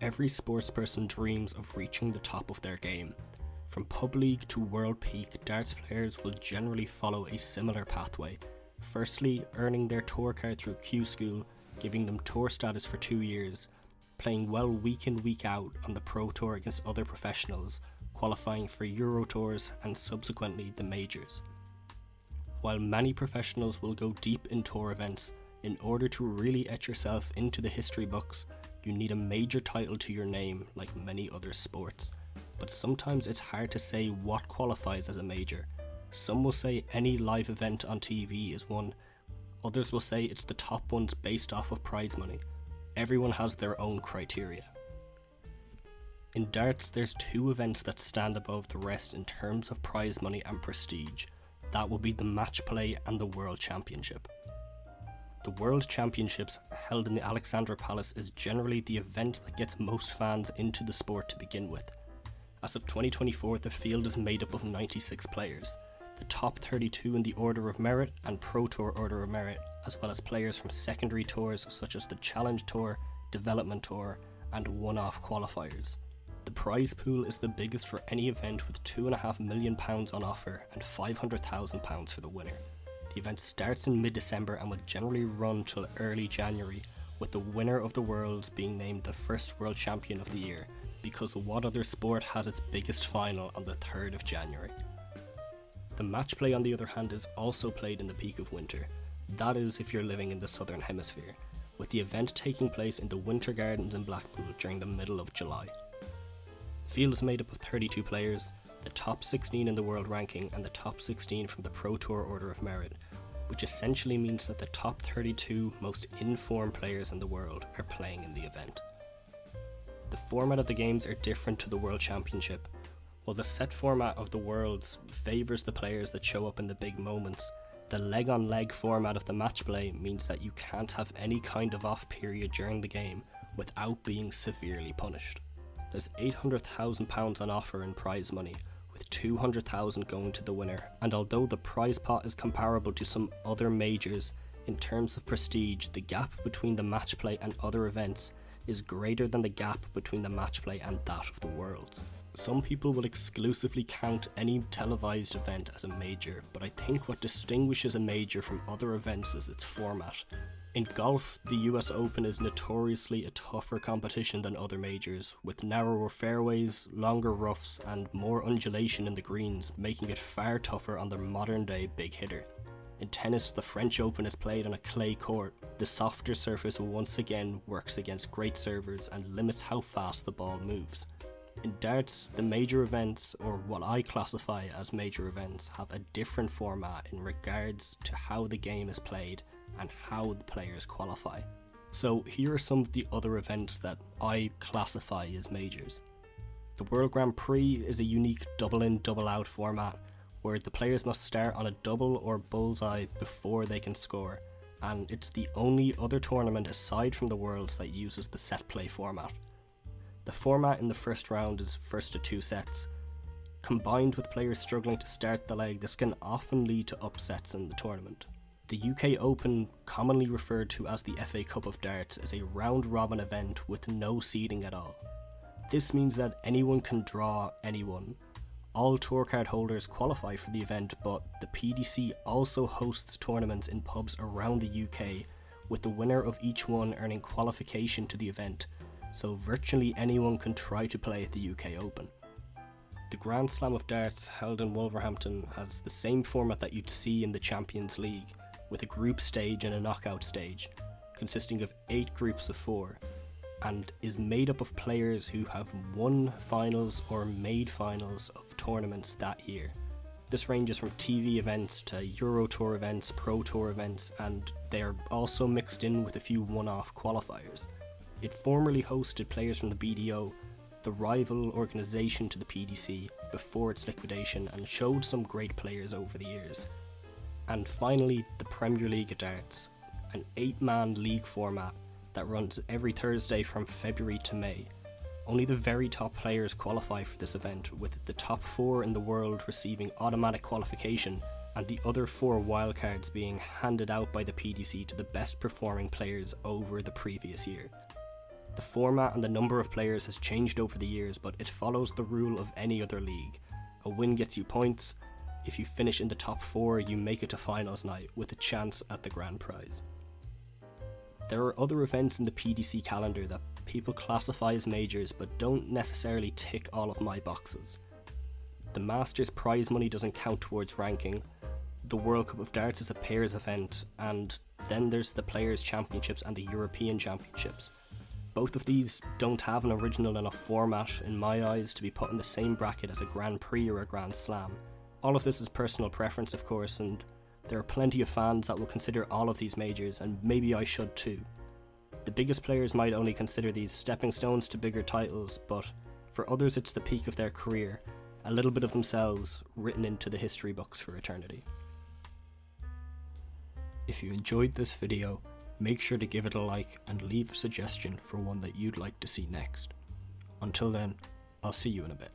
Every sportsperson dreams of reaching the top of their game. From pub league to world peak, darts players will generally follow a similar pathway. Firstly, earning their tour card through Q School, giving them tour status for 2 years, playing well week in week out on the Pro Tour against other professionals, qualifying for Euro Tours and subsequently the majors. While many professionals will go deep in tour events, in order to really etch yourself into the history books, you need a major title to your name like many other sports. But sometimes it's hard to say what qualifies as a major. Some will say any live event on TV is one, others will say it's the top ones based off of prize money. Everyone has their own criteria. In darts, there's 2 events that stand above the rest in terms of prize money and prestige. That will be the match play and the World Championship. The World Championships, held in the Alexandra Palace, is generally the event that gets most fans into the sport to begin with. As of 2024, the field is made up of 96 players, the top 32 in the Order of Merit and Pro Tour Order of Merit, as well as players from secondary tours such as the Challenge Tour, Development Tour, and one-off qualifiers. The prize pool is the biggest for any event, with £2.5 million on offer and £500,000 for the winner. The event starts in mid-December and will generally run till early January, with the winner of the Worlds being named the first World Champion of the year, because what other sport has its biggest final on the 3rd of January? The match play, on the other hand, is also played in the peak of winter. That is if you're living in the southern hemisphere, with the event taking place in the Winter Gardens in Blackpool during the middle of July. The field is made up of 32 players, the top 16 in the world ranking and the top 16 from the Pro Tour Order of Merit, which essentially means that the top 32 most informed players in the world are playing in the event. The format of the games are different to the World Championship. While the set format of the Worlds favours the players that show up in the big moments, the leg-on-leg format of the match play means that you can't have any kind of off period during the game without being severely punished. There's £800,000 on offer in prize money, with £200,000 going to the winner, and although the prize pot is comparable to some other majors, in terms of prestige, the gap between the match play and other events is greater than the gap between the match play and that of the Worlds. Some people will exclusively count any televised event as a major, but I think what distinguishes a major from other events is its format. In golf, the US Open is notoriously a tougher competition than other majors, with narrower fairways, longer roughs and more undulation in the greens, making it far tougher on the modern day big hitter. In tennis, the French Open is played on a clay court. The softer surface once again works against great servers and limits how fast the ball moves. In darts, the major events, or what I classify as major events, have a different format in regards to how the game is played and how the players qualify. So here are some of the other events that I classify as majors. The World Grand Prix is a unique double-in, double-out format where the players must start on a double or bullseye before they can score, and it's the only other tournament aside from the Worlds that uses the set play format. The format in the first round is first to 2 sets. Combined with players struggling to start the leg, this can often lead to upsets in the tournament. The UK Open, commonly referred to as the FA Cup of Darts, is a round-robin event with no seeding at all. This means that anyone can draw anyone. All tour card holders qualify for the event, but the PDC also hosts tournaments in pubs around the UK, with the winner of each one earning qualification to the event, so virtually anyone can try to play at the UK Open. The Grand Slam of Darts, held in Wolverhampton, has the same format that you'd see in the Champions League, with a group stage and a knockout stage, consisting of 8 groups of 4, and is made up of players who have won finals or made finals of tournaments that year. This ranges from TV events to Euro Tour events, Pro Tour events, and they are also mixed in with a few one-off qualifiers. It formerly hosted players from the BDO, the rival organisation to the PDC, before its liquidation, and showed some great players over the years. And finally, the Premier League of Darts, an 8-man league format that runs every Thursday from February to May. Only the very top players qualify for this event, with the top 4 in the world receiving automatic qualification and the other 4 wildcards being handed out by the PDC to the best performing players over the previous year. The format and the number of players has changed over the years, but it follows the rule of any other league. A win gets you points. If you finish in the top 4, you make it to finals night with a chance at the grand prize. There are other events in the PDC calendar that people classify as majors but don't necessarily tick all of my boxes. The Masters prize money doesn't count towards ranking. The World Cup of Darts is a pairs event, and then there's the Players' Championships and the European Championships. Both of these don't have an original enough format in my eyes to be put in the same bracket as a Grand Prix or a Grand Slam. All of this is personal preference, of course, and there are plenty of fans that will consider all of these majors, and maybe I should too. The biggest players might only consider these stepping stones to bigger titles, but for others it's the peak of their career, a little bit of themselves written into the history books for eternity. If you enjoyed this video, make sure to give it a like and leave a suggestion for one that you'd like to see next. Until then, I'll see you in a bit.